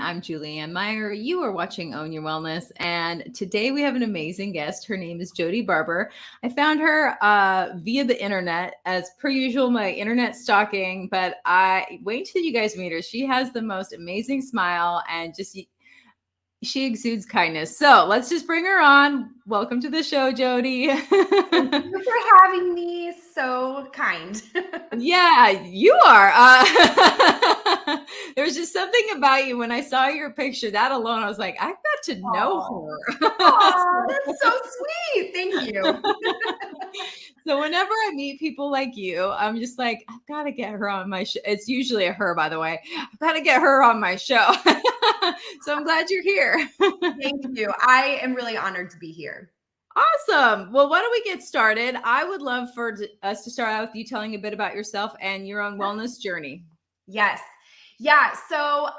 I'm Julianne Meyer. You are watching Own Your Wellness. And today we have an amazing guest. Her name is Jody Barbour. I found her via the internet, as per usual, my internet stalking, but I wait till you guys meet her. She has the most amazing smile and she exudes kindness. So let's just bring her on. Welcome to the show, Jody. Thank you for having me. So kind. Yeah, you are. There's just something about you. When I saw your picture, that alone, I was like, I've got to know her. Aw, that's so sweet. Thank you. So whenever I meet people like you, I'm just like, I've got to get her on my show. It's usually a her, by the way. I've got to get her on my show. So I'm glad you're here. Thank you. I am really honored to be here. Awesome. Well, why don't we get started? I would love for us to start out with you telling a bit about yourself and your own wellness journey. Yes. Yeah. So,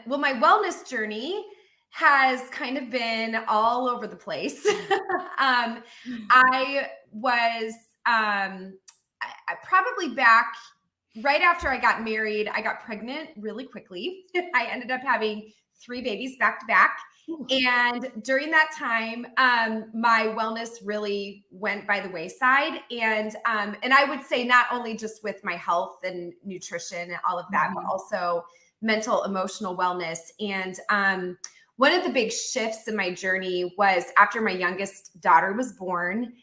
well, my wellness journey has kind of been all over the place. I was I probably back right after I got married, I got pregnant really quickly. I ended up having 3 babies back to back. And during that time, my wellness really went by the wayside. And I would say not only just with my health and nutrition and all of that, but also mental, emotional wellness. And one of the big shifts in my journey was after my youngest daughter was born.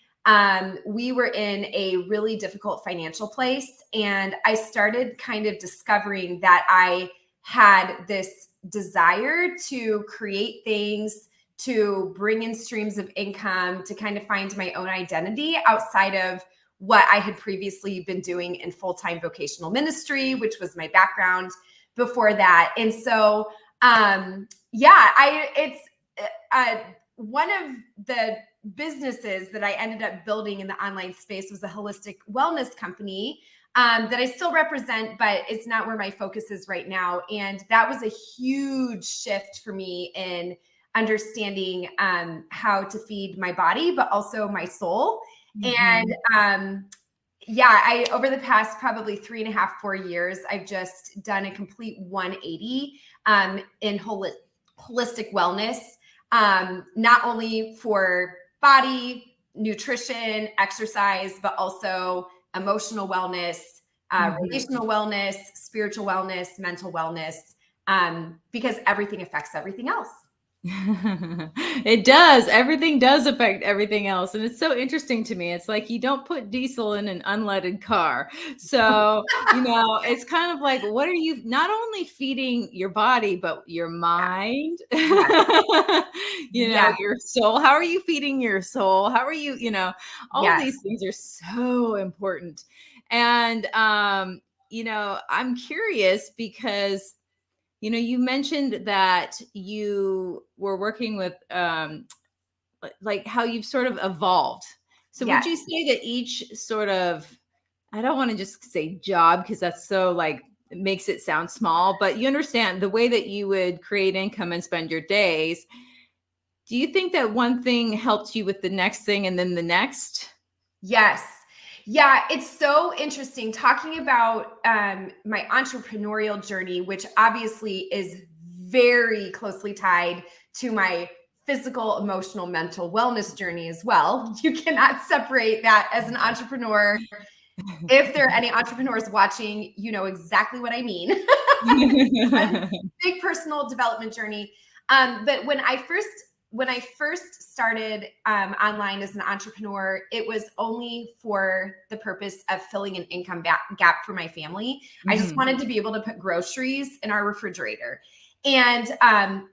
We were in a really difficult financial place. And I started kind of discovering that I had this desire to create things, to bring in streams of income, to kind of find my own identity outside of what I had previously been doing in full-time vocational ministry, which was my background before that. And so, it's one of the businesses that I ended up building in the online space was a holistic wellness company that I still represent, but it's not where my focus is right now. And that was a huge shift for me in understanding how to feed my body, but also my soul. And I over the past probably 3.5, 4 years, I've just done a complete 180 in holistic wellness, not only for body, nutrition, exercise, but also emotional wellness, relational wellness, spiritual wellness, mental wellness, because everything affects everything else. It does. Everything does affect everything else. And it's so interesting to me. It's like you don't put diesel in an unleaded car. So, it's kind of like, what are you not only feeding your body, but your mind, your soul? How are you feeding your soul? How are you, all of these things are so important. And, I'm curious because you mentioned that you were working with like how you've sort of evolved. So would you say that each sort of, I don't want to just say job because that's so like, it makes it sound small, but you understand the way that you would create income and spend your days. Do you think that one thing helped you with the next thing and then the next? Yes. Yeah, it's so interesting talking about my entrepreneurial journey, which obviously is very closely tied to my physical, emotional, mental wellness journey as well. You cannot separate that as an entrepreneur. If there are any entrepreneurs watching, you know exactly what I mean. Big personal development journey. But when I first started online as an entrepreneur, it was only for the purpose of filling an income gap for my family. I just wanted to be able to put groceries in our refrigerator. And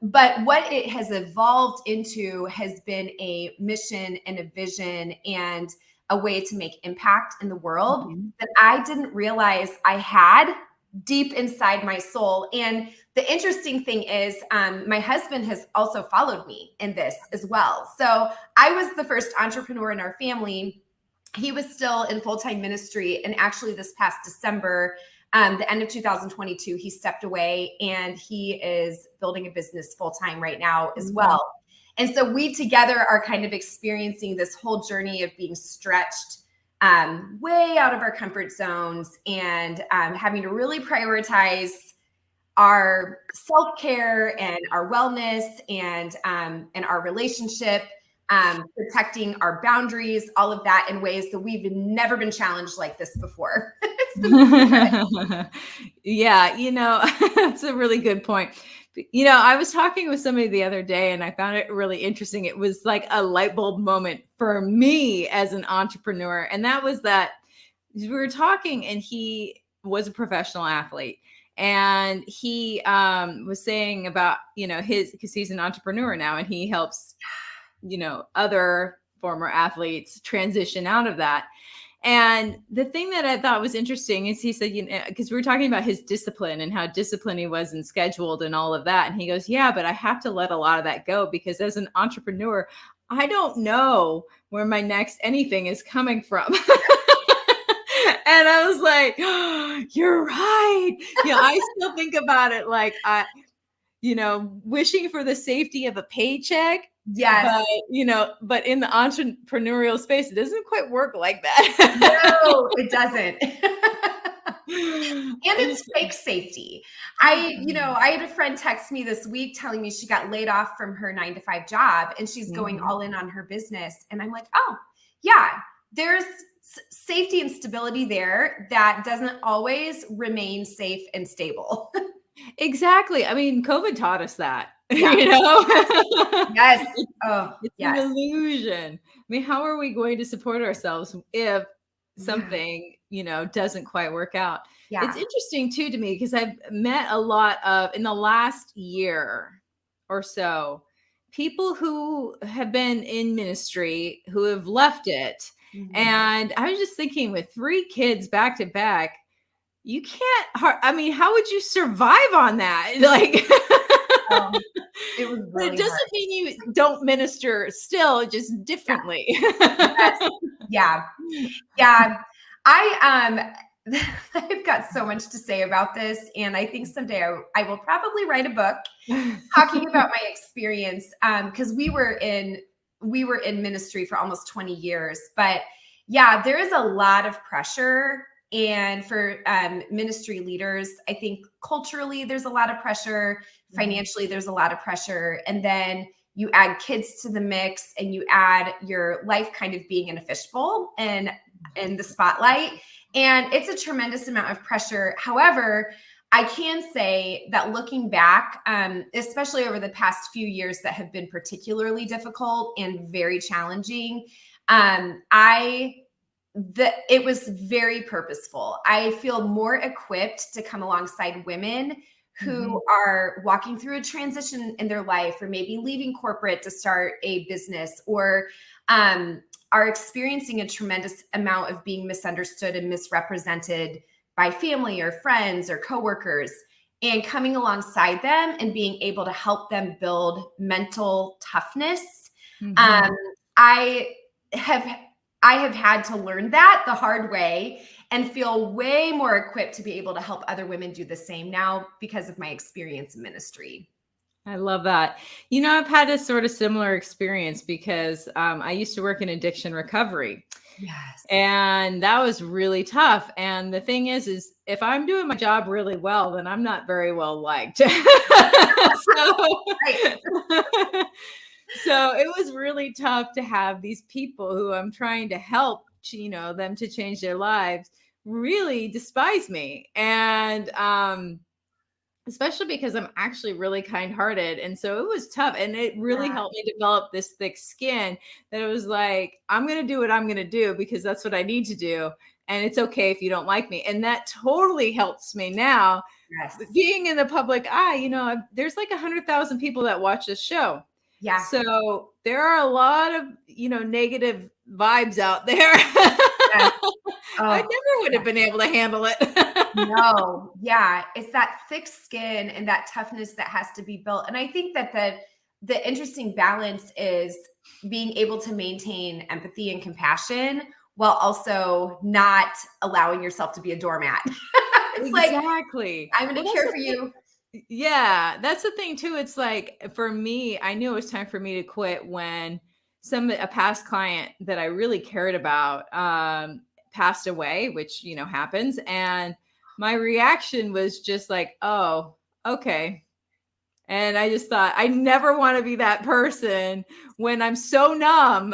but what it has evolved into has been a mission and a vision and a way to make impact in the world that I didn't realize I had deep inside my soul. And the interesting thing is my husband has also followed me in this as well. So I was the first entrepreneur in our family. He was still in full-time ministry. And actually this past December, the end of 2022, he stepped away and he is building a business full-time right now as well. And so we together are kind of experiencing this whole journey of being stretched way out of our comfort zones and having to really prioritize our self-care and our wellness and our relationship, protecting our boundaries, all of that in ways that we've never been challenged like this before. Yeah, that's a really good point. I was talking with somebody the other day and I found it really interesting. It was like a light bulb moment for me as an entrepreneur. And that was that we were talking and he was a professional athlete. And he was saying about, because he's an entrepreneur now and he helps, other former athletes transition out of that. And the thing that I thought was interesting is he said, because we were talking about his discipline and how disciplined he was and scheduled and all of that. And he goes, yeah, but I have to let a lot of that go because as an entrepreneur, I don't know where my next anything is coming from. And I was like, oh, you're right. I still think about it like wishing for the safety of a paycheck. Yes. But in the entrepreneurial space, it doesn't quite work like that. No, it doesn't. And it's fake safety. I had a friend text me this week telling me she got laid off from her 9-to-5 job and she's going all in on her business. And I'm like, oh, yeah, there's safety and stability there that doesn't always remain safe and stable. Exactly. I mean, COVID taught us that. Yeah. Yes. Oh, it's an illusion. I mean, how are we going to support ourselves if something, doesn't quite work out? Yeah. It's interesting too to me because I've met a lot of, in the last year or so, people who have been in ministry who have left it. Mm-hmm. And I was just thinking with 3 kids back to back, you can't, I mean, how would you survive on that? Like, it was really it doesn't mean you don't minister still, just differently. Yeah. Yeah. I've got so much to say about this. And I think someday I will probably write a book talking about my experience. Because we were in ministry for almost 20 years. But yeah, there is a lot of pressure. And for ministry leaders, I think culturally, there's a lot of pressure. Financially, there's a lot of pressure. And then you add kids to the mix and you add your life kind of being in a fishbowl and in the spotlight. And it's a tremendous amount of pressure. However, I can say that looking back, especially over the past few years that have been particularly difficult and very challenging, it was very purposeful. I feel more equipped to come alongside women who are walking through a transition in their life, or maybe leaving corporate to start a business, or are experiencing a tremendous amount of being misunderstood and misrepresented by family or friends or coworkers, and coming alongside them and being able to help them build mental toughness. I have had to learn that the hard way and feel way more equipped to be able to help other women do the same now because of my experience in ministry. I love that. I've had a sort of similar experience because I used to work in addiction recovery. Yes. And that was really tough. And the thing is if I'm doing my job really well, then I'm not very well liked. So it was really tough to have these people who I'm trying to help, them to change their lives, really despise me. And especially because I'm actually really kind-hearted. And so it was tough. And it really helped me develop this thick skin that it was like, I'm going to do what I'm going to do because that's what I need to do. And it's okay if you don't like me. And that totally helps me now. Yes. Being in the public eye, there's like 100,000 people that watch this show. Yeah. So there are a lot of, negative vibes out there. Yeah. I never would have been able to handle it. No. Yeah. It's that thick skin and that toughness that has to be built. And I think that the interesting balance is being able to maintain empathy and compassion while also not allowing yourself to be a doormat. It's exactly. Like, I'm going to care for you. Yeah, that's the thing too. It's like, for me, I knew it was time for me to quit when a past client that I really cared about passed away, which, happens. And my reaction was just like, oh, okay. And I just thought, I never want to be that person when I'm so numb.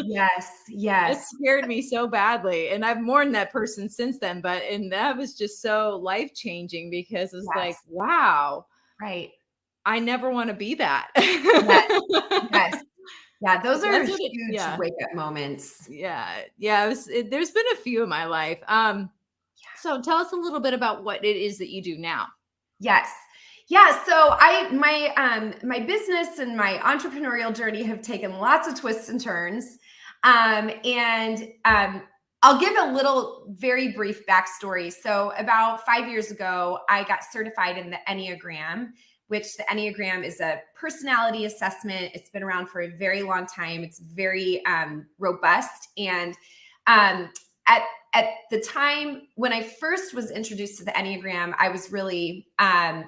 Yes. It Yes. scared me so badly. And I've mourned that person since then. And that was just so life changing because it's like, Yes. wow, Right. I never want to be that. Yes. Yes. Yeah. Those are That's what it, huge yeah. wake up moments. Yeah. Yeah. There's been a few in my life. So tell us a little bit about what it is that you do now. Yes. Yeah, so my business and my entrepreneurial journey have taken lots of twists and turns. And I'll give a little very brief backstory. So about 5 years ago, I got certified in the Enneagram, which the Enneagram is a personality assessment. It's been around for a very long time. It's very robust. And um, at at the time when I first was introduced to the Enneagram, I was really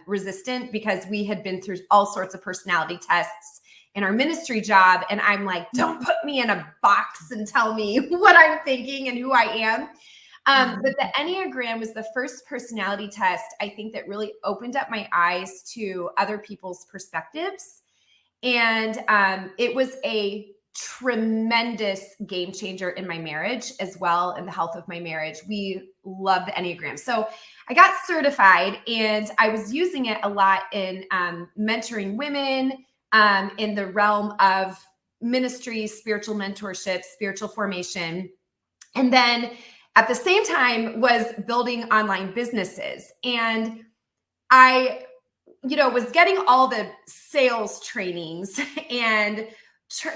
resistant because we had been through all sorts of personality tests in our ministry job. And I'm like, don't put me in a box and tell me what I'm thinking and who I am. But the Enneagram was the first personality test, I think, that really opened up my eyes to other people's perspectives. And it was a tremendous game changer in my marriage as well, in the health of my marriage. We love the Enneagram. So I got certified and I was using it a lot in mentoring women in the realm of ministry, spiritual mentorship, spiritual formation. And then at the same time was building online businesses. And I was getting all the sales trainings and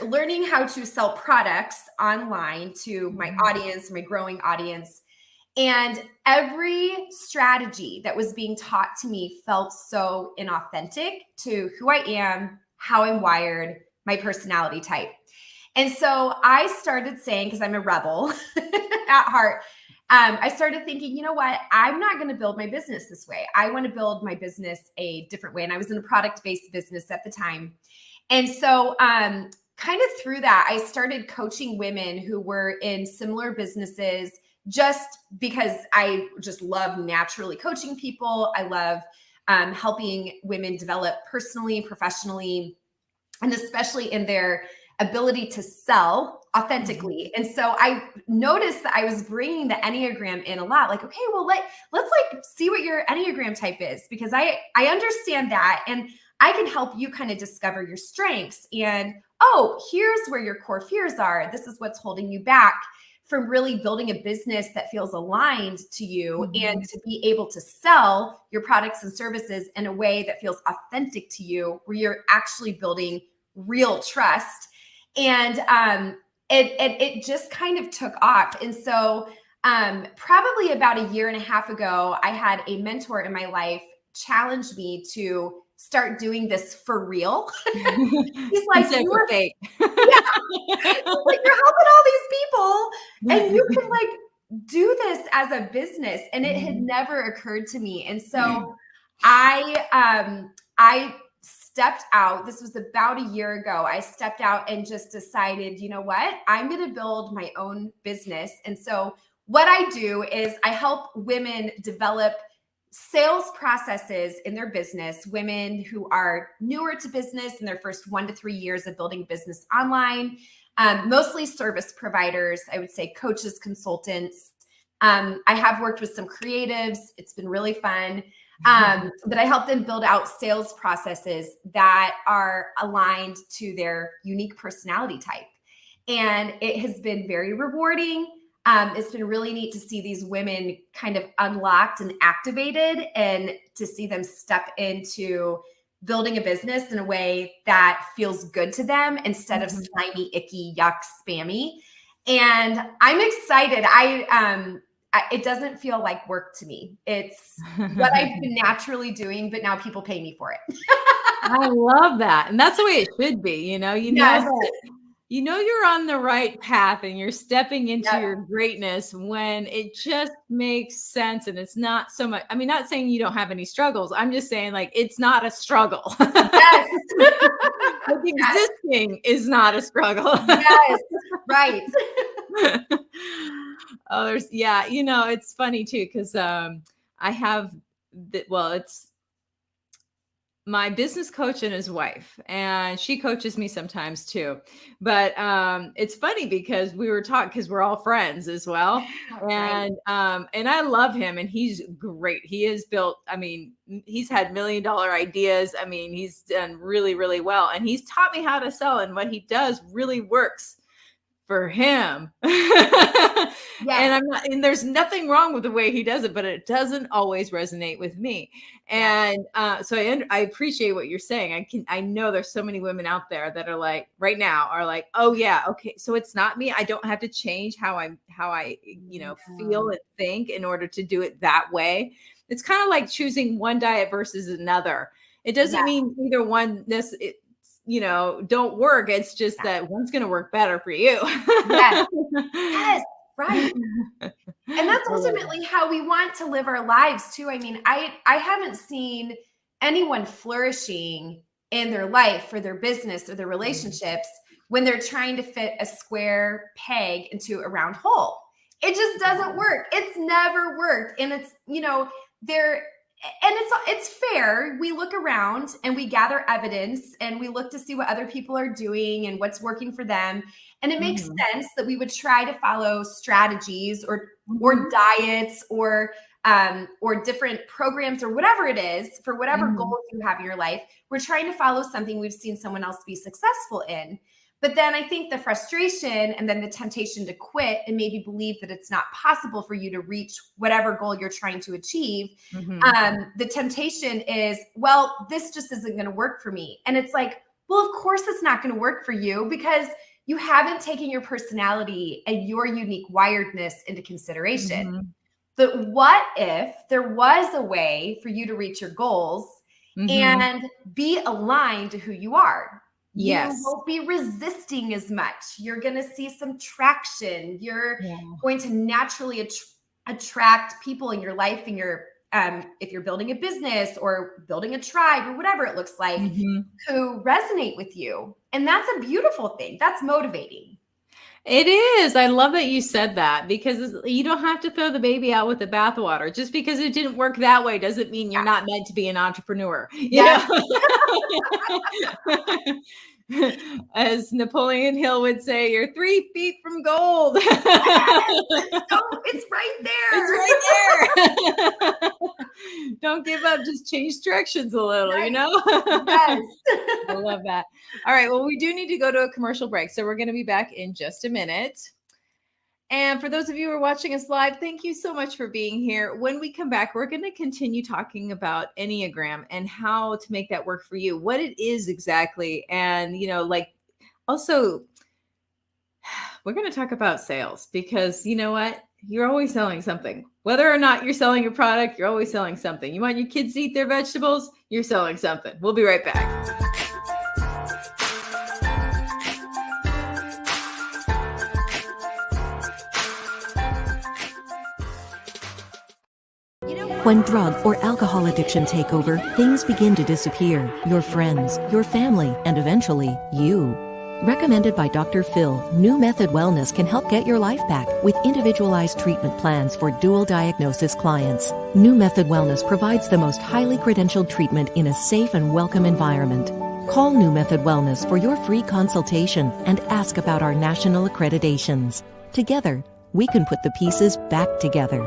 learning how to sell products online to my audience, my growing audience. And every strategy that was being taught to me felt so inauthentic to who I am, how I'm wired, my personality type. And so I started saying, because I'm a rebel at heart, I started thinking, you know what? I'm not going to build my business this way. I want to build my business a different way. And I was in a product-based business at the time. And so kind of through that, I started coaching women who were in similar businesses just because I just love naturally coaching people. I love helping women develop personally, professionally, and especially in their ability to sell authentically. And so I noticed that I was bringing the Enneagram in a lot. Like, okay, well, let's like see what your Enneagram type is, because I understand that, and I can help you kind of discover your strengths. And oh, here's where your core fears are. This is what's holding you back from really building a business that feels aligned to you, and to be able to sell your products and services in a way that feels authentic to you, where you're actually building real trust. And it just kind of took off. And so probably about a year and a half ago, I had a mentor in my life challenge me to start doing this for real. He's like, you were fake. Yeah, like, you're helping all these people and you can like do this as a business. And it had never occurred to me. And so I stepped out. This was about a year ago. I stepped out and just decided, you know what? I'm going to build my own business. And so what I do is I help women develop sales processes in their business, women who are newer to business in their first 1 to 3 years of building business online, mostly service providers, I would say coaches, consultants. I have worked with some creatives. It's been really fun. But I help them build out sales processes that are aligned to their unique personality type. And it has been very rewarding. It's been really neat to see these women kind of unlocked and activated, and to see them step into building a business in a way that feels good to them instead of slimy, icky, yuck, spammy. And I'm excited. It doesn't feel like work to me. It's what I've been naturally doing, but now people pay me for it. I love that. And that's the way it should be. Yes. Know you're on the right path and you're stepping into your greatness when it just makes sense. And it's not so much, I mean, not saying you don't have any struggles. I'm just saying, like, it's not a struggle. Yes. Like, existing is not a struggle. Yes. Right. Oh, it's funny too, because I have it's my business coach and his wife, and she coaches me sometimes too. But it's funny because we were talking, because we're all friends as well. And and I love him, and he's great. He has built, I mean, he's had $1 million ideas. I mean, he's done really, really well. And he's taught me how to sell, and what he does really works for him. And there's nothing wrong with the way he does it, but it doesn't always resonate with me. And so I appreciate what you're saying. I know there's so many women out there that are like, right now are like, oh yeah, okay, so it's not me. I don't have to change how I feel and think in order to do it that way. It's kind of like choosing one diet versus another. It doesn't mean either one don't work. It's just that one's going to work better for you. Yes, right. And that's ultimately how we want to live our lives too. I mean, I haven't seen anyone flourishing in their life or their business or their relationships when they're trying to fit a square peg into a round hole. It just doesn't work. It's never worked. And it's, it's fair. We look around and we gather evidence and we look to see what other people are doing and what's working for them. And it makes sense that we would try to follow strategies or diets or different programs or whatever it is for whatever goals you have in your life. We're trying to follow something we've seen someone else be successful in. But then I think the frustration and then the temptation to quit and maybe believe that it's not possible for you to reach whatever goal you're trying to achieve. The temptation is, well, this just isn't going to work for me. And it's like, well, of course it's not going to work for you because you haven't taken your personality and your unique wiredness into consideration. But what if there was a way for you to reach your goals and be aligned to who you are? Yes. You won't be resisting as much. You're going to see some traction. You're going to naturally attract people in your life, in your if you're building a business or building a tribe or whatever it looks like, who resonate with you. And that's a beautiful thing. That's motivating. It is. I love that you said that, because you don't have to throw the baby out with the bathwater. Just because it didn't work that way doesn't mean you're not meant to be an entrepreneur. You know? As Napoleon Hill would say, you're 3 feet from gold. It's right there. It's right there. Don't give up. Just change directions a little, Yes. I love that. All right. Well, we do need to go to a commercial break. So we're going to be back in just a minute. And for those of you who are watching us live, thank you so much for being here. When we come back, we're going to continue talking about Enneagram and how to make that work for you, what it is exactly. And, also, we're going to talk about sales, because you know what? You're always selling something. Whether or not you're selling a product, you're always selling something. You want your kids to eat their vegetables? You're selling something. We'll be right back. When drug or alcohol addiction take over, things begin to disappear. Your friends, your family, and eventually, you. Recommended by Dr. Phil, New Method Wellness can help get your life back with individualized treatment plans for dual diagnosis clients. New Method Wellness provides the most highly credentialed treatment in a safe and welcome environment. Call New Method Wellness for your free consultation and ask about our national accreditations. Together, we can put the pieces back together.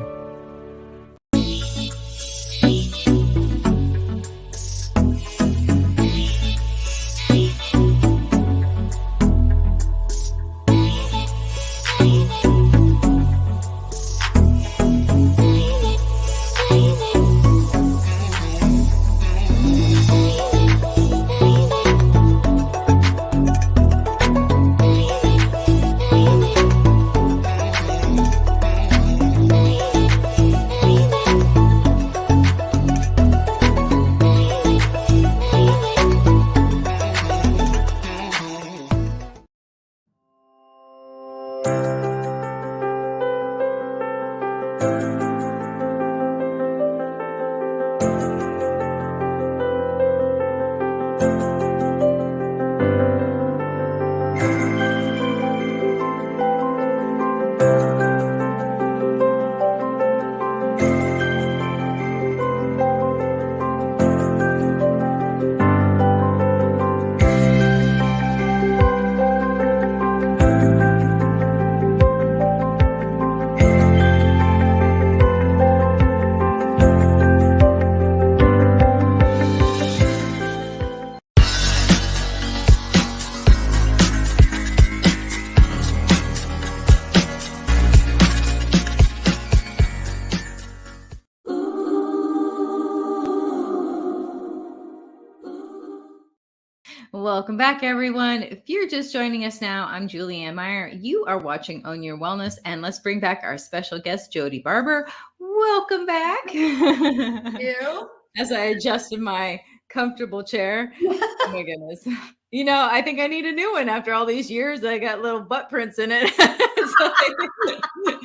Welcome back, everyone. If you're just joining us now, I'm Julianne Meyer. You are watching Own Your Wellness, and let's bring back our special guest, Jody Barbour. Welcome back. Thank you. As I adjusted my comfortable chair. Oh my goodness. I think I need a new one after all these years. I got little butt prints in it. So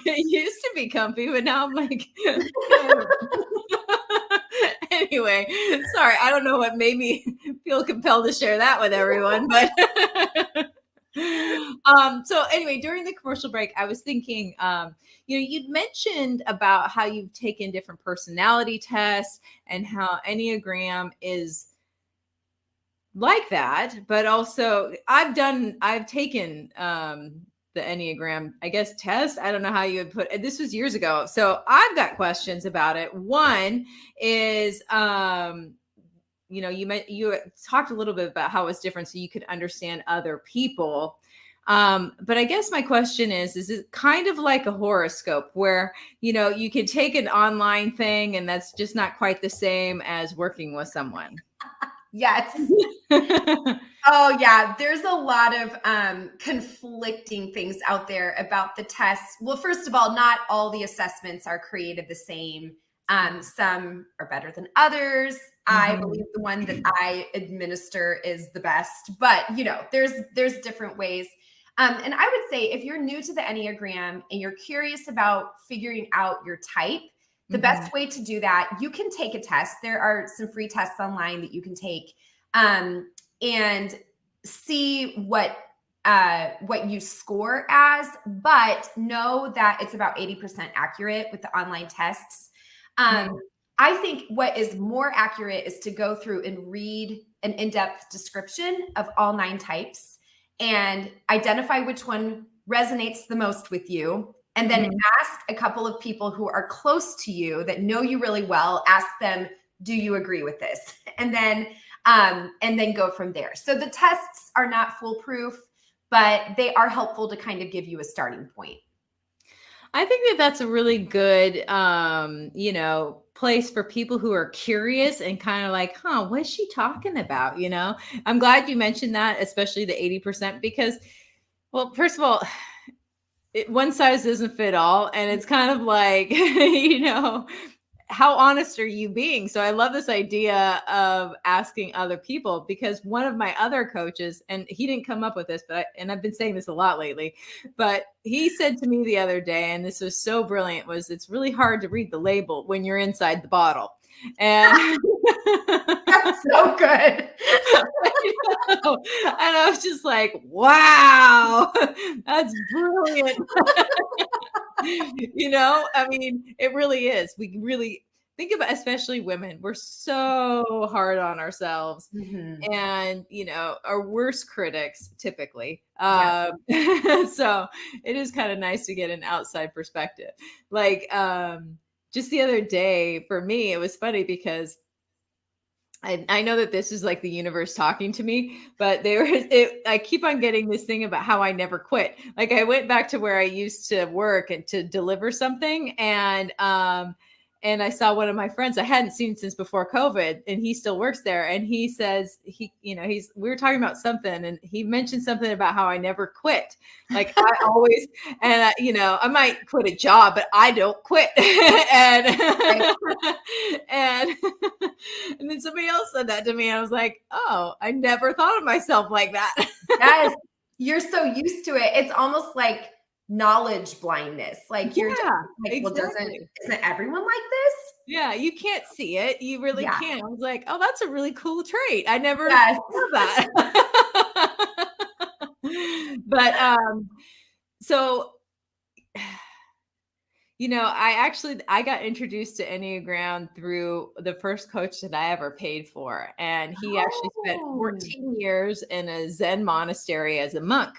it used to be comfy, but now I'm like, anyway, sorry. I don't know what made me feel compelled to share that with everyone, but so anyway, during the commercial break, I was thinking, you'd mentioned about how you've taken different personality tests and how Enneagram is like that, but also I've taken the Enneagram, I guess, test. I don't know how you would put it. This was years ago. So I've got questions about it. One is, you talked a little bit about how it's different so you could understand other people. But I guess my question is it kind of like a horoscope where, you could take an online thing and that's just not quite the same as working with someone? Yes. Oh yeah. There's a lot of conflicting things out there about the tests. Well, first of all, not all the assessments are created the same. Some are better than others. I believe the one that I administer is the best, but there's different ways. And I would say if you're new to the Enneagram and you're curious about figuring out your type, the best way to do that, you can take a test. There are some free tests online that you can take and see what you score as, but know that it's about 80% accurate with the online tests. I think what is more accurate is to go through and read an in-depth description of all 9 types and identify which one resonates the most with you. And then ask a couple of people who are close to you that know you really well, ask them, do you agree with this? And then go from there. So the tests are not foolproof, but they are helpful to kind of give you a starting point. I think that that's a really good, place for people who are curious and kind of like, what's she talking about? I'm glad you mentioned that, especially the 80%, because, well, first of all, one size doesn't fit all. And it's kind of like, how honest are you being? So I love this idea of asking other people, because one of my other coaches, and he didn't come up with this, and I've been saying this a lot lately, but he said to me the other day, and this was so brilliant, was it's really hard to read the label when you're inside the bottle. And that's so good. And I was just like, wow, that's brilliant. I mean, it really is. We really think about, especially women, we're so hard on ourselves and, our worst critics typically. So it is kind of nice to get an outside perspective. Like, just the other day for me, it was funny because I know that this is like the universe talking to me, but I keep on getting this thing about how I never quit. Like I went back to where I used to work and to deliver something. And I saw one of my friends I hadn't seen since before COVID, and he still works there. And he says we were talking about something, and he mentioned something about how I never quit. Like I always, and I might quit a job, but I don't quit. and then somebody else said that to me. I was like, oh, I never thought of myself like that. Yes, you're so used to it. It's almost like knowledge blindness. Like you're just like, exactly. Isn't everyone like this? Yeah, you can't see it. You really can't. I was like, oh, that's a really cool trait. I never thought that. But so I got introduced to Enneagram through the first coach that I ever paid for. And he actually spent 14 years in a Zen monastery as a monk.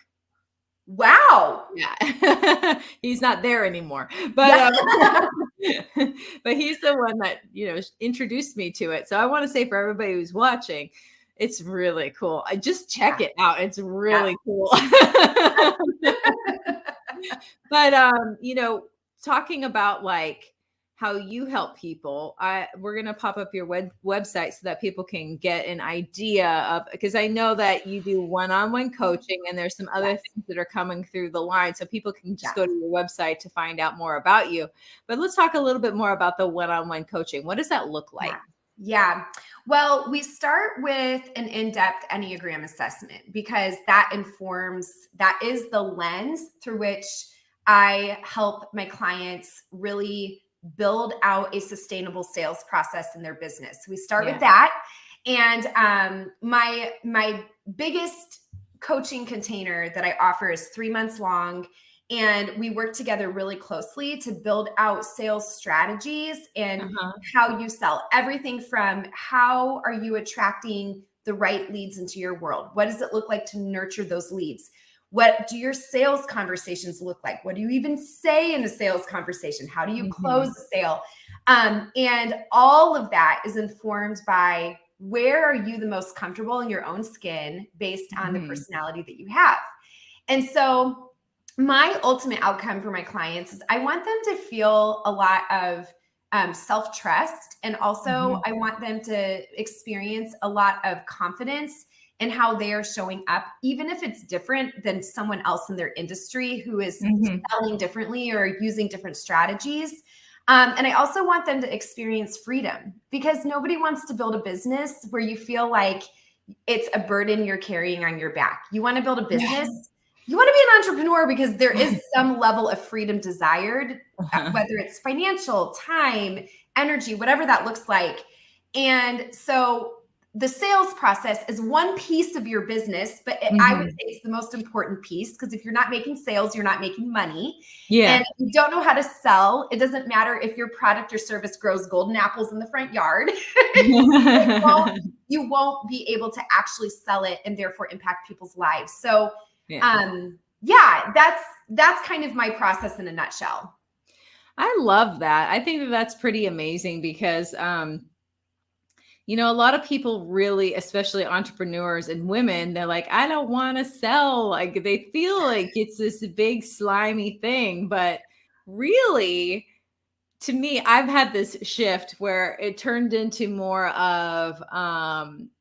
Wow. Yeah. He's not there anymore, but but he's the one that, introduced me to it. So I want to say for everybody who's watching, it's really cool. I just check it out. It's really cool. But, talking about like how you help people, we're going to pop up your website so that people can get an idea of, because I know that you do one-on-one coaching and there's some other things that are coming through the line. So people can just go to your website to find out more about you. But let's talk a little bit more about the one-on-one coaching. What does that look like? Yeah. Well, we start with an in-depth Enneagram assessment because that is the lens through which I help my clients really build out a sustainable sales process in their business. We start with that. And my biggest coaching container that I offer is 3 months long. And we work together really closely to build out sales strategies and how you sell. Everything from how are you attracting the right leads into your world? What does it look like to nurture those leads? What do your sales conversations look like? What do you even say in a sales conversation? How do you close a sale? And all of that is informed by where are you the most comfortable in your own skin based on the personality that you have. And so my ultimate outcome for my clients is I want them to feel a lot of self-trust. And also I want them to experience a lot of confidence in how they are showing up, even if it's different than someone else in their industry who is selling differently or using different strategies. And I also want them to experience freedom because nobody wants to build a business where you feel like it's a burden you're carrying on your back. You want to build a business. You want to be an entrepreneur because there is some level of freedom desired, whether it's financial, time, energy, whatever that looks like. And so the sales process is one piece of your business, but I would say it's the most important piece because if you're not making sales, you're not making money. And if you don't know how to sell, it doesn't matter if your product or service grows golden apples in the front yard. You won't be able to actually sell it and therefore impact people's lives. So that's kind of my process in a nutshell. I love that. I think that that's pretty amazing because, you know, a lot of people really, especially entrepreneurs and women, they're like, I don't want to sell. Like they feel like it's this big slimy thing, but really, to me, I've had this shift where it turned into more of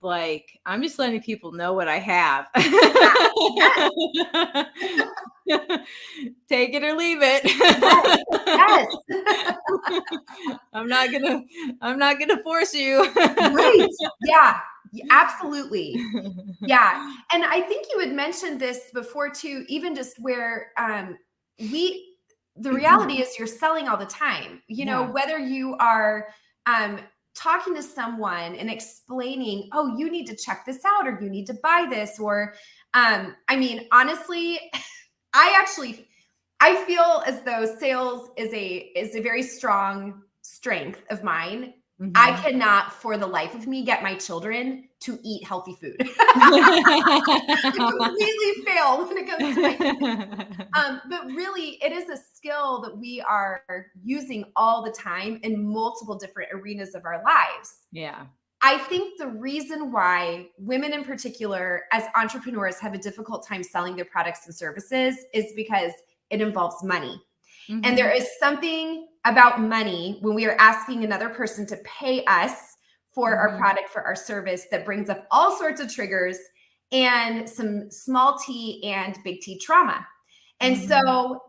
like, I'm just letting people know what I have. Take it or leave it. I'm not gonna force you. Right. Yeah, absolutely. Yeah. And I think you had mentioned this before too, even just where the reality is you're selling all the time, you know, whether you are talking to someone and explaining, oh, you need to check this out, or you need to buy this, or I mean, honestly, I feel as though sales is a very strong strength of mine. I cannot for the life of me get my children to eat healthy food. I completely fail when it comes to my kids. But really, it is a skill that we are using all the time in multiple different arenas of our lives. Yeah. I think the reason why women in particular, as entrepreneurs, have a difficult time selling their products and services is because it involves money. And there is something about money when we are asking another person to pay us for our product, for our service, that brings up all sorts of triggers and some small t and big T trauma. And so,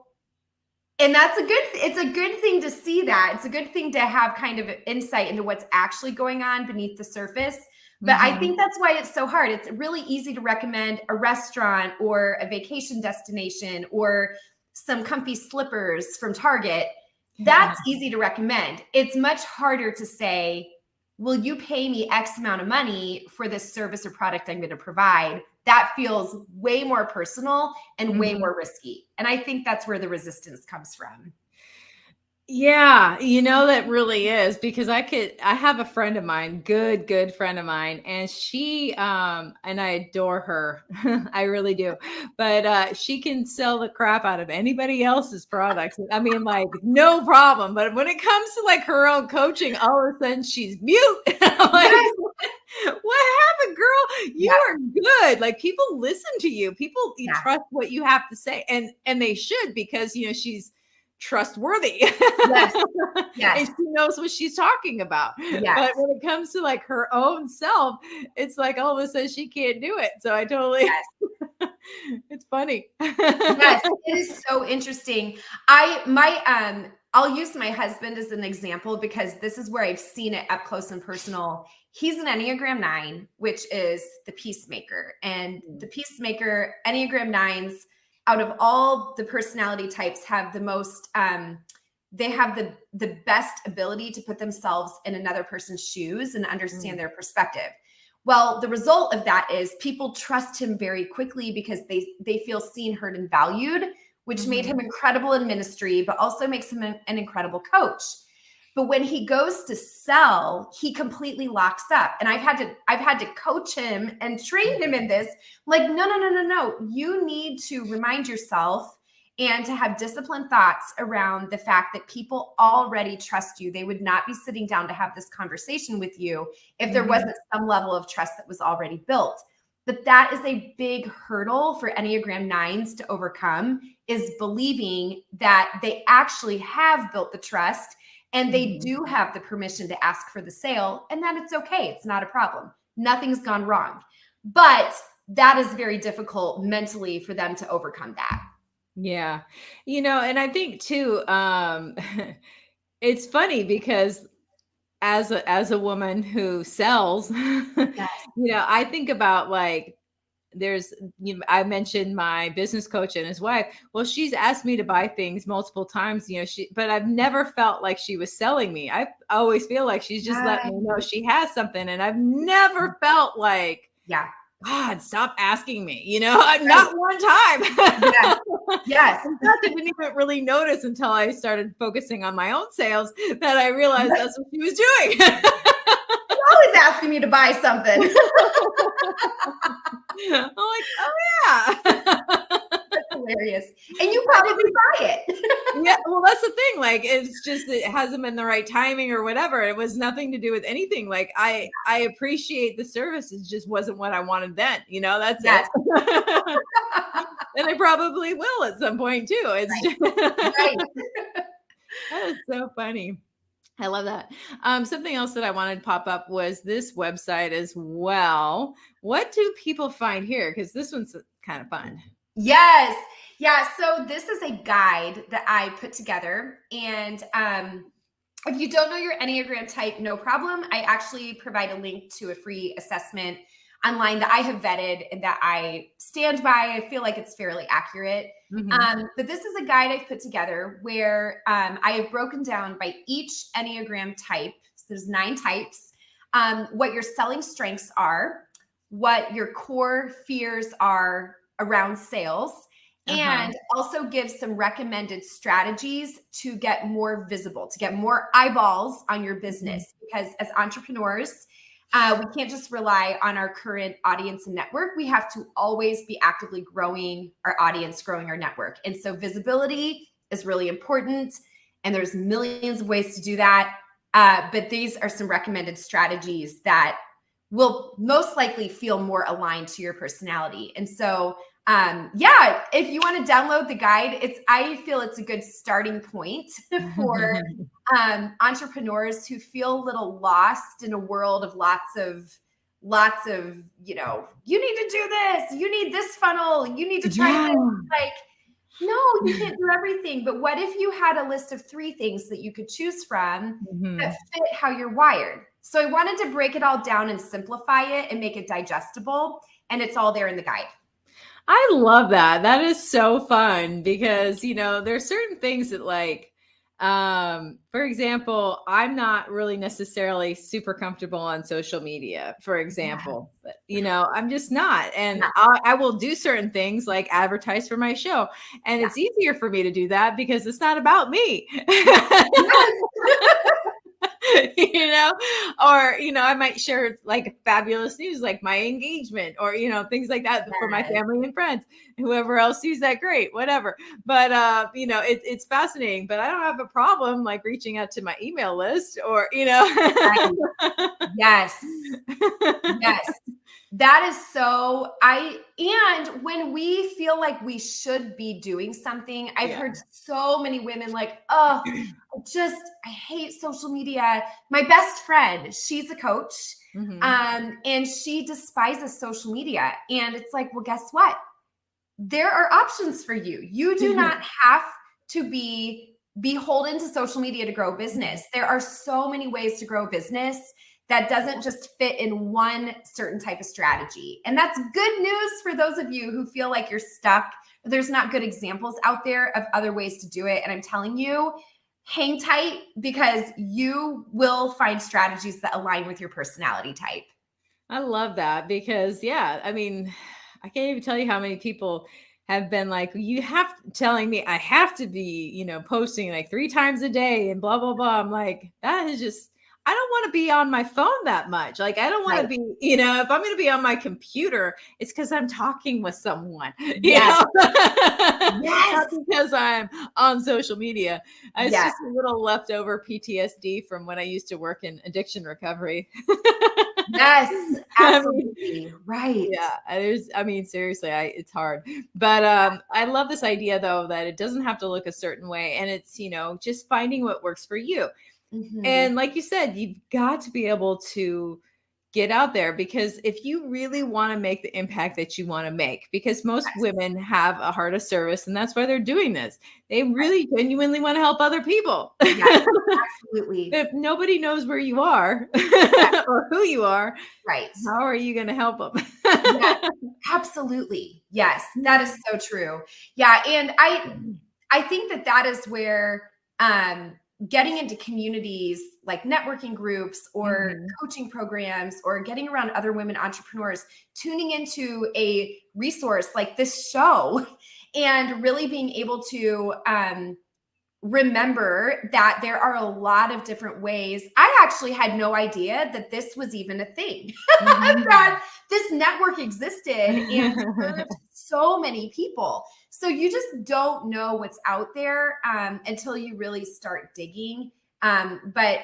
and it's a good thing to see that. It's a good thing to have kind of insight into what's actually going on beneath the surface. But I think that's why it's so hard. It's really easy to recommend a restaurant or a vacation destination or some comfy slippers from Target. That's easy to recommend. It's much harder to say, will you pay me X amount of money for this service or product I'm going to provide? That feels way more personal and way more risky. And I think that's where the resistance comes from. Yeah, you know, that really is, because I have a friend of mine, good friend of mine, and she, and I adore her. I really do. But she can sell the crap out of anybody else's products. I mean, like, no problem. But when it comes to like her own coaching, all of a sudden she's mute. I'm like, what happened, girl? You are good. Like, people listen to you. People trust what you have to say. And they should, because, you know, she's trustworthy. Yes. Yes. And she knows what she's talking about. Yes. But when it comes to like her own self, it's like all of a sudden she can't do it. So I totally, Yes. it's funny. Yes, it is so interesting. I'll use my husband as an example because this is where I've seen it up close and personal. He's an Enneagram 9, which is the peacemaker. And the peacemaker, Enneagram 9s, out of all the personality types, have the most, they have the best ability to put themselves in another person's shoes and understand their perspective. Well, the result of that is people trust him very quickly because they feel seen, heard, and valued, which made him incredible in ministry, but also makes him an incredible coach. But when he goes to sell, he completely locks up. And I've had to coach him and train him in this. Like, no. You need to remind yourself and to have disciplined thoughts around the fact that people already trust you. They would not be sitting down to have this conversation with you if there wasn't some level of trust that was already built. But that is a big hurdle for Enneagram 9s to overcome, is believing that they actually have built the trust and they do have the permission to ask for the sale, and that it's okay. It's not a problem. Nothing's gone wrong. But that is very difficult mentally for them to overcome that. Yeah. And I think too, it's funny because as a woman who sells, I think about like, I mentioned my business coach and his wife. Well, she's asked me to buy things multiple times, but I've never felt like she was selling me. I always feel like she's just letting me know she has something. And I've never felt like, God, stop asking me, not one time. Yes. In fact, I didn't even really notice until I started focusing on my own sales that I realized that's what she was doing. You're always asking me to buy something. I'm like, oh yeah. That's hilarious. And you probably buy it. Yeah, well, that's the thing. Like, it's just, it hasn't been the right timing or whatever. It was nothing to do with anything. Like, I appreciate the service. It just wasn't what I wanted then. That's it. And I probably will at some point too. It's that is so funny. I love that. Something else that I wanted to pop up was this website as well. What do people find here? Because this one's kind of fun. Yes. Yeah. So this is a guide that I put together. And if you don't know your Enneagram type, no problem. I actually provide a link to a free assessment online that I have vetted and that I stand by. I feel like it's fairly accurate. But this is a guide I've put together where I have broken down by each Enneagram type. So there's 9 types, what your selling strengths are, what your core fears are around sales, and also give some recommended strategies to get more visible, to get more eyeballs on your business. Because as entrepreneurs, we can't just rely on our current audience and network. We have to always be actively growing our audience, growing our network. And so visibility is really important. And there's millions of ways to do that. But these are some recommended strategies that will most likely feel more aligned to your personality. And so, if you want to download the guide, I feel it's a good starting point for entrepreneurs who feel a little lost in a world of lots of, you need to do this, you need this funnel, you need to try this. Like, no, you can't do everything. But what if you had a list of 3 things that you could choose from that fit how you're wired? So I wanted to break it all down and simplify it and make it digestible. And it's all there in the guide. I love that. That is so fun because, there's certain things that like, for example, I'm not really necessarily super comfortable on social media, for example, but, I'm just not. And I will do certain things like advertise for my show. And it's easier for me to do that because it's not about me. Or, I might share like fabulous news, like my engagement or, things like that for my family and friends, whoever else sees that, great, whatever. But, it's fascinating, but I don't have a problem like reaching out to my email list or, Yes. That is and when we feel like we should be doing something, I've heard so many women like, oh, I hate social media. My best friend, she's a coach, and she despises social media. And it's like, well, guess what? There are options for you. You do not have to be beholden to social media to grow a business. There are so many ways to grow a business that doesn't just fit in one certain type of strategy. And that's good news for those of you who feel like you're stuck. There's not good examples out there of other ways to do it. And I'm telling you, hang tight, because you will find strategies that align with your personality type. I love that, because I mean, I can't even tell you how many people have been like, telling me I have to be, posting like 3 times a day and blah, blah, blah. I'm like, that is just, I don't want to be on my phone that much. Like, I don't want to be, if I'm going to be on my computer, it's because I'm talking with someone, Yes. Not because I'm on social media. It's just a little leftover PTSD from when I used to work in addiction recovery. Yes, absolutely. Right. Yeah. Seriously, it's hard, but I love this idea though, that it doesn't have to look a certain way, and it's, just finding what works for you. And like you said, you've got to be able to get out there, because if you really want to make the impact that you want to make, because most women have a heart of service, and that's why they're doing this. They really genuinely want to help other people. Yes, absolutely. If nobody knows where you are or who you are, how are you going to help them? Absolutely. Yes, that is so true. Yeah. And I think that is where, getting into communities like networking groups or coaching programs, or getting around other women entrepreneurs, tuning into a resource like this show, and really being able to remember that there are a lot of different ways. I actually had no idea that this was even a thing, that this network existed and served so many people. So you just don't know what's out there until you really start digging. But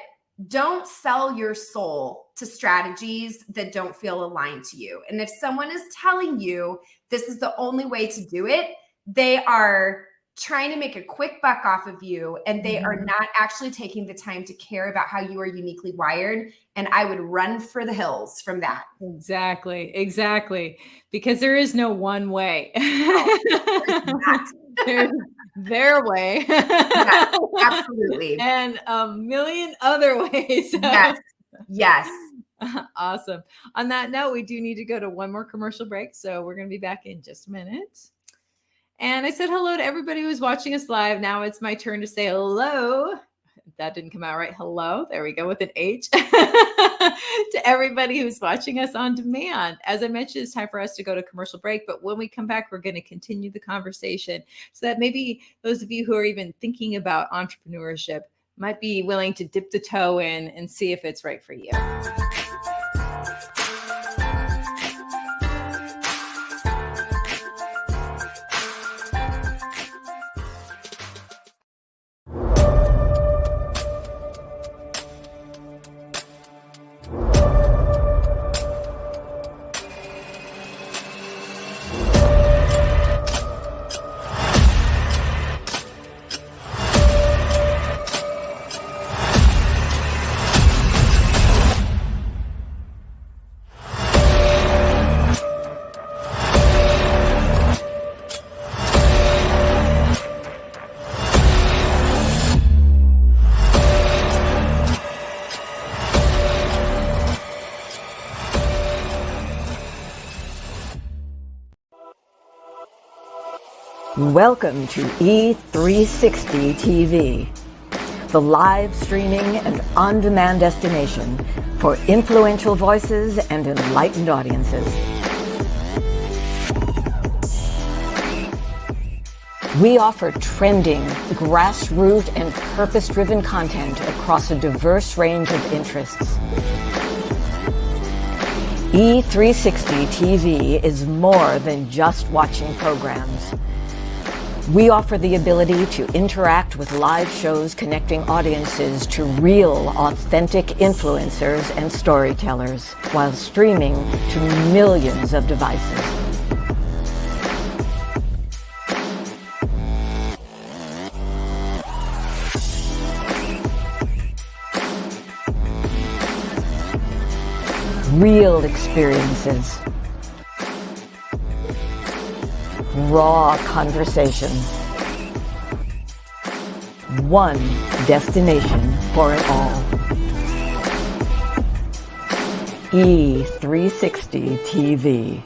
don't sell your soul to strategies that don't feel aligned to you. And if someone is telling you this is the only way to do it, they are trying to make a quick buck off of you, and they are not actually taking the time to care about how you are uniquely wired. And I would run for the hills from that. Exactly. Because there is no one way. There's their way. Yes, absolutely. And a million other ways. Yes. Awesome. On that note, we do need to go to one more commercial break. So we're going to be back in just a minute. And I said hello to everybody who's watching us live. Now it's my turn to say hello. That didn't come out right. Hello. There we go, with an H. To everybody who's watching us on demand. As I mentioned, it's time for us to go to commercial break. But when we come back, we're going to continue the conversation, so that maybe those of you who are even thinking about entrepreneurship might be willing to dip the toe in and see if it's right for you. Welcome to E360 TV, the live streaming and on-demand destination for influential voices and enlightened audiences. We offer trending, grassroots, and purpose-driven content across a diverse range of interests. E360 TV is more than just watching programs. We offer the ability to interact with live shows connecting audiences to real, authentic influencers and storytellers while streaming to millions of devices. Real experiences. Raw conversations. One destination for it all. E360 TV.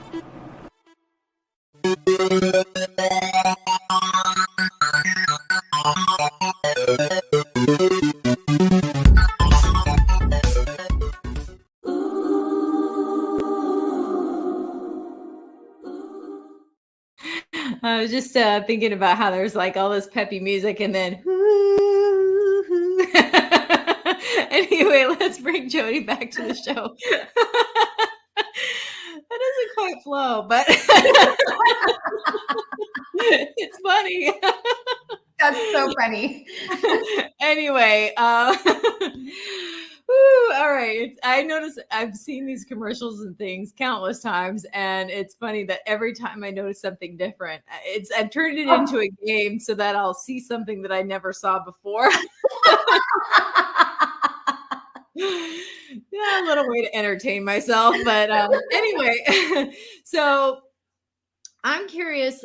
I was just thinking about how there's like all this peppy music and then anyway, let's bring Jody back to the show. That doesn't quite flow, but it's funny. That's so funny. Anyway, all right. I notice I've seen these commercials and things countless times, and it's funny that every time I notice something different, I've turned it into a game so that I'll see something that I never saw before. Yeah, a little way to entertain myself, but anyway, so I'm curious,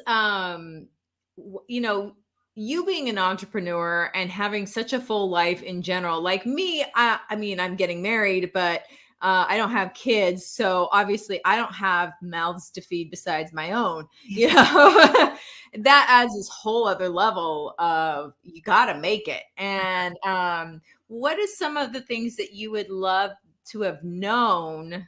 you being an entrepreneur and having such a full life in general, like me, I mean, I'm getting married, but I don't have kids. So obviously I don't have mouths to feed besides my own, that adds this whole other level of you got to make it. And what is some of the things that you would love to have known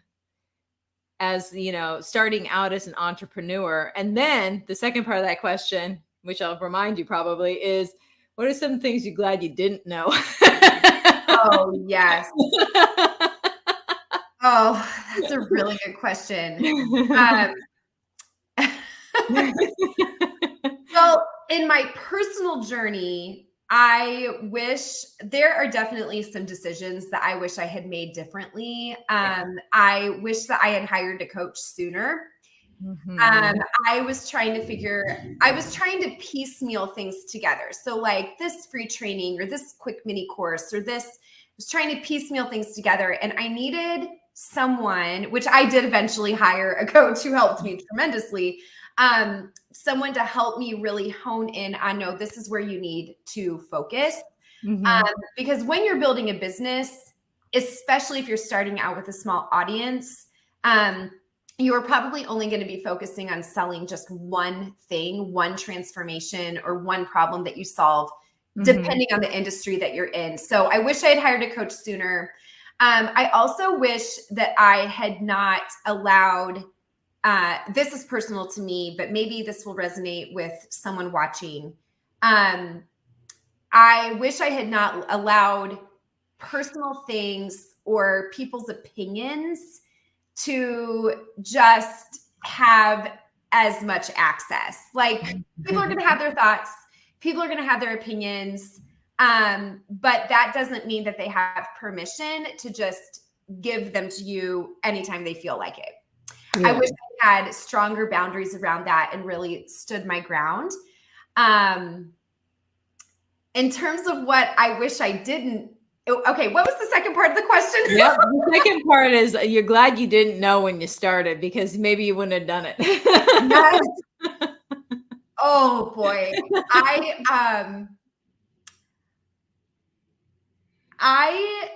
as, starting out as an entrepreneur? And then the second part of that question, which I'll remind you probably, is what are some things you're glad you didn't know? Oh, yes. Oh, that's a really good question. Well, in my personal journey, I wish there are definitely some decisions that I wish I had made differently. I wish that I had hired a coach sooner. Mm-hmm. I was trying to piecemeal things together. So like this free training or this quick mini course or this, I was trying to piecemeal things together, and I needed someone, which I did eventually hire a coach who helped me tremendously. Someone to help me really hone in on, no, this is where you need to focus. Mm-hmm. Because when you're building a business, especially if you're starting out with a small audience, you are probably only going to be focusing on selling just one thing, one transformation, or one problem that you solve, mm-hmm. depending on the industry that you're in. So I wish I had hired a coach sooner. I also wish that I had not allowed, this is personal to me, but maybe this will resonate with someone watching. I wish I had not allowed personal things or people's opinions to just have as much access. Like, people are going to have their thoughts, people are going to have their opinions, but that doesn't mean that they have permission to just give them to you anytime they feel like it. Yeah. I wish I had stronger boundaries around that and really stood my ground. In terms of what I wish I didn't, okay, what was the second part of the question? Yep, the second part is you're glad you didn't know when you started, because maybe you wouldn't have done it. Yes. Oh boy. I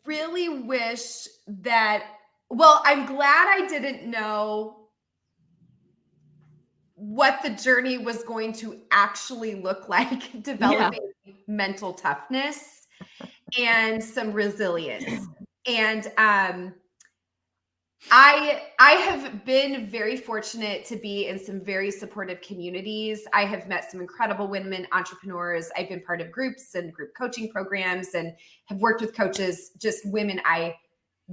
really wish that, well, I'm glad I didn't know what the journey was going to actually look like, developing mental toughness and some resilience. And I have been very fortunate to be in some very supportive communities. I have met some incredible women entrepreneurs. I've been part of groups and group coaching programs and have worked with coaches, just women I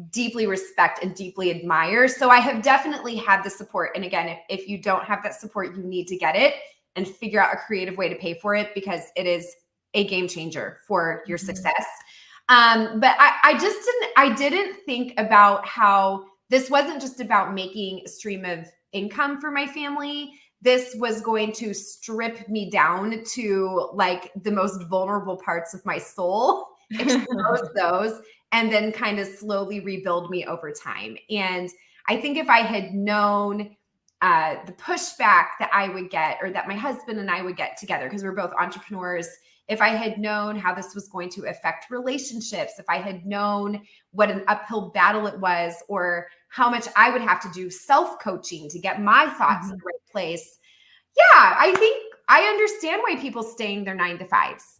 deeply respect and deeply admire. So I have definitely had the support. And again, if you don't have that support, you need to get it, and figure out a creative way to pay for it, because it is a game changer for your success. But I didn't think about how this wasn't just about making a stream of income for my family. This was going to strip me down to like the most vulnerable parts of my soul, expose those, and then kind of slowly rebuild me over time. And I think if I had known the pushback that I would get, or that my husband and I would get together, because we're both entrepreneurs, if I had known how this was going to affect relationships, if I had known what an uphill battle it was, or how much I would have to do self-coaching to get my thoughts in the right place. Yeah, I think I understand why people stay in their 9-to-5s.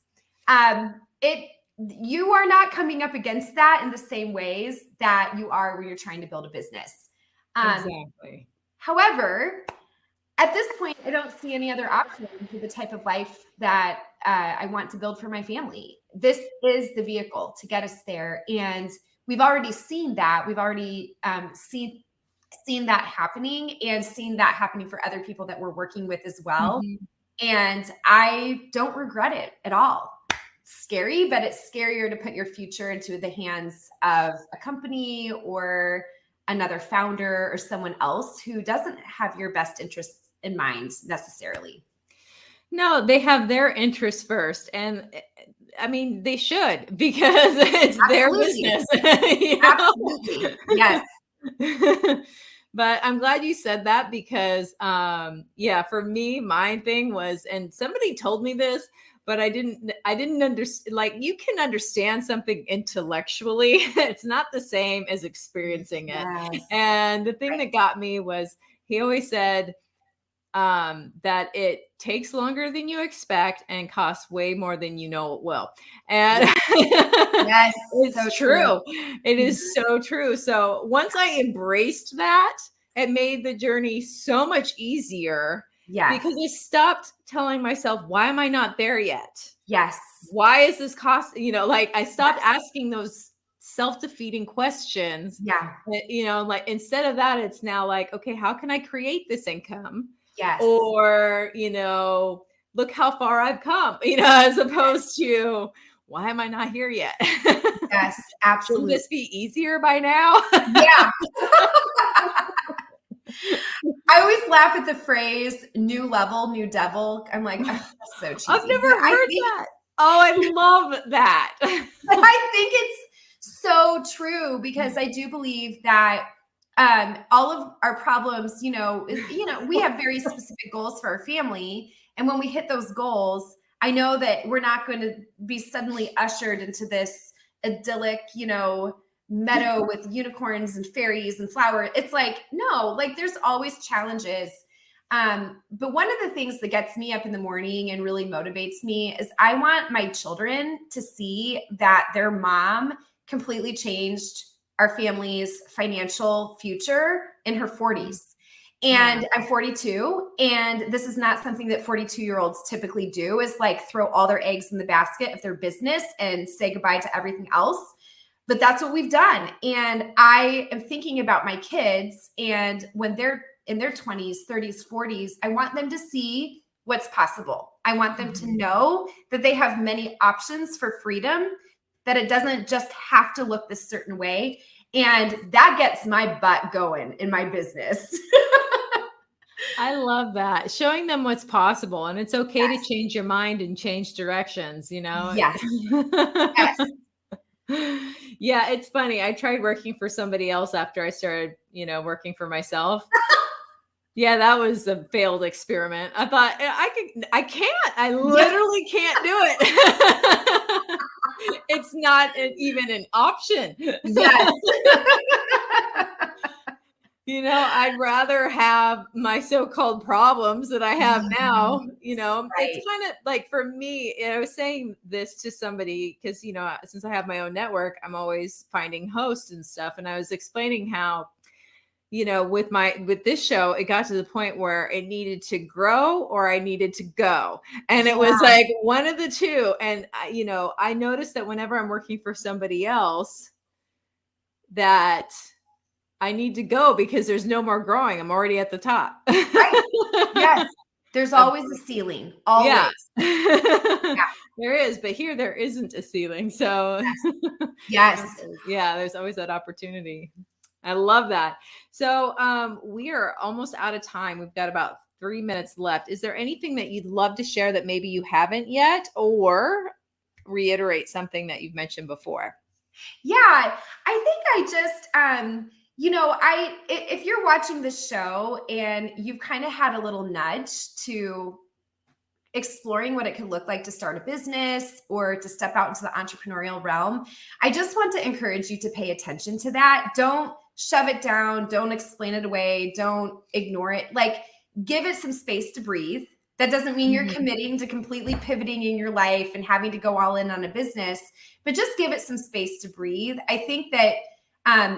You are not coming up against that in the same ways that you are when you're trying to build a business. Exactly. However, at this point, I don't see any other option for the type of life that I want to build for my family. This is the vehicle to get us there. And we've already seen that. We've already seen that happening, and seen that happening for other people that we're working with as well. And I don't regret it at all. It's scary, but it's scarier to put your future into the hands of a company or another founder or someone else who doesn't have your best interests in mind necessarily. No, they have their interests first. And I mean, they should, because it's their business. Absolutely. Yes. But I'm glad you said that, because for me, my thing was, and somebody told me this, but I didn't understand. Like, you can understand something intellectually. It's not the same as experiencing it. Yes. And the thing that got me was, he always said that it takes longer than you expect and costs way more than you know it will. And yes, it's so true. It is so true. So once I embraced that, it made the journey so much easier. Yes. Because I stopped telling myself, why am I not there yet? Yes. Why is this cost? Like, I stopped asking those self-defeating questions. Yeah. Like, instead of that, it's now like, okay, how can I create this income? Yes. Or, look how far I've come, as opposed to, why am I not here yet? Yes, absolutely. Shouldn't this be easier by now? Yeah. I always laugh at the phrase "new level, new devil." I'm like, oh, that's so cheesy. I've never heard that. Oh, I love that. I think it's so true, because I do believe that all of our problems, we have very specific goals for our family. And when we hit those goals, I know that we're not going to be suddenly ushered into this idyllic, meadow with unicorns and fairies and flowers. It's like, no, like, there's always challenges. But one of the things that gets me up in the morning and really motivates me is I want my children to see that their mom completely changed our family's financial future in her 40s. And I'm 42, and this is not something that 42-year-olds typically do, is like throw all their eggs in the basket of their business and say goodbye to everything else. But that's what we've done. And I am thinking about my kids, and when they're in their 20s, 30s, 40s, I want them to see what's possible. I want them to know that they have many options for freedom, that it doesn't just have to look this certain way. And that gets my butt going in my business. I love that. Showing them what's possible, and it's okay to change your mind and change directions, Yes. Yes. Yeah, it's funny. I tried working for somebody else after I started, working for myself. Yeah, that was a failed experiment. I thought, I literally can't do it. It's not even an option. Yes. I'd rather have my so-called problems that I have now. Right. It's kind of like, for me, I was saying this to somebody, because, since I have my own network, I'm always finding hosts and stuff. And I was explaining how, with this show, it got to the point where it needed to grow or I needed to go. And it was like one of the two. And, I noticed that whenever I'm working for somebody else, that I need to go, because there's no more growing. I'm already at the top. Right. Yes. There's always a ceiling. Always. Yeah. There is, but here there isn't a ceiling. So yes. Yeah, there's always that opportunity. I love that. So we are almost out of time. We've got about 3 minutes left. Is there anything that you'd love to share that maybe you haven't yet, or reiterate something that you've mentioned before? Yeah, I think I just, if you're watching this show and you've kind of had a little nudge to exploring what it could look like to start a business or to step out into the entrepreneurial realm, I just want to encourage you to pay attention to that. Don't shove it down. Don't explain it away. Don't ignore it. Like, give it some space to breathe. That doesn't mean you're committing to completely pivoting in your life and having to go all in on a business, but just give it some space to breathe. I think that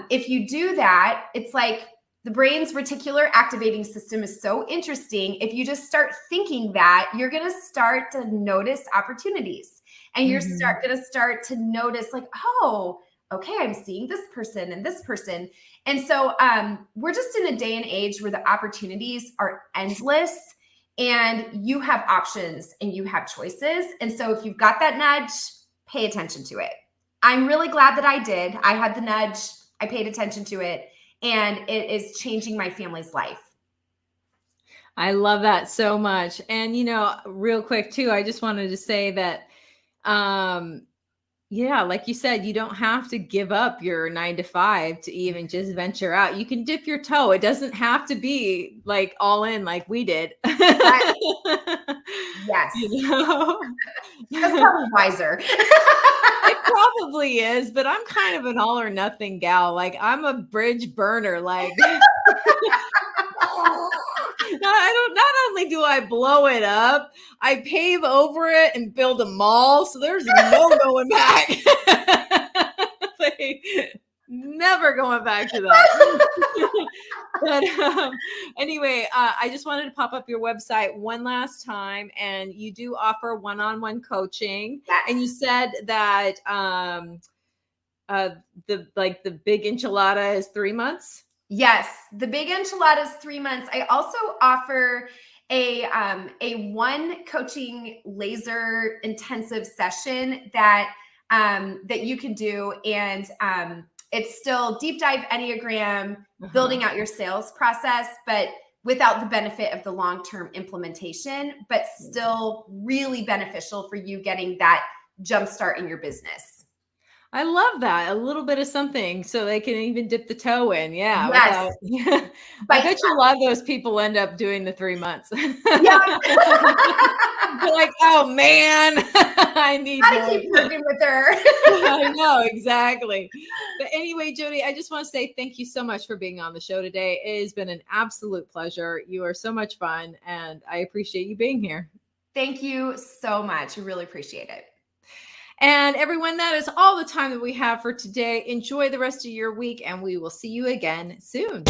if you do that, it's like the brain's reticular activating system is so interesting. If you just start thinking that, you're going to start to notice opportunities, and you're going to start to notice like, oh, okay, I'm seeing this person and this person. And so we're just in a day and age where the opportunities are endless, and you have options and you have choices. And so if you've got that nudge, pay attention to it. I'm really glad that I did. I had the nudge. I paid attention to it, and it is changing my family's life. I love that so much. And, real quick too, I just wanted to say that, yeah, like you said, you don't have to give up your 9 to 5 to even just venture out. You can dip your toe. It doesn't have to be like all in like we did. Yes. That's probably wiser. It probably is, but I'm kind of an all or nothing gal. Like, I'm a bridge burner. Like, not only do I blow it up, I pave over it and build a mall. So there's no going back. Like, never going back to that. But anyway, I just wanted to pop up your website one last time, and you do offer one-on-one coaching. Yes. And you said that the big enchilada is 3 months. Yes, the big enchilada is 3 months. I also offer a one coaching laser intensive session that you can do, and it's still deep dive Enneagram, building out your sales process, but without the benefit of the long-term implementation, but still really beneficial for you getting that jump start in your business. I love that. A little bit of something so they can even dip the toe in. Yeah. Yes. I bet you a lot of those people end up doing the 3 months. Yeah. They're like, oh man, I need to keep working with her. I know, exactly. But anyway, Jody, I just want to say thank you so much for being on the show today. It has been an absolute pleasure. You are so much fun, and I appreciate you being here. Thank you so much. I really appreciate it. And everyone, that is all the time that we have for today. Enjoy the rest of your week, and we will see you again soon.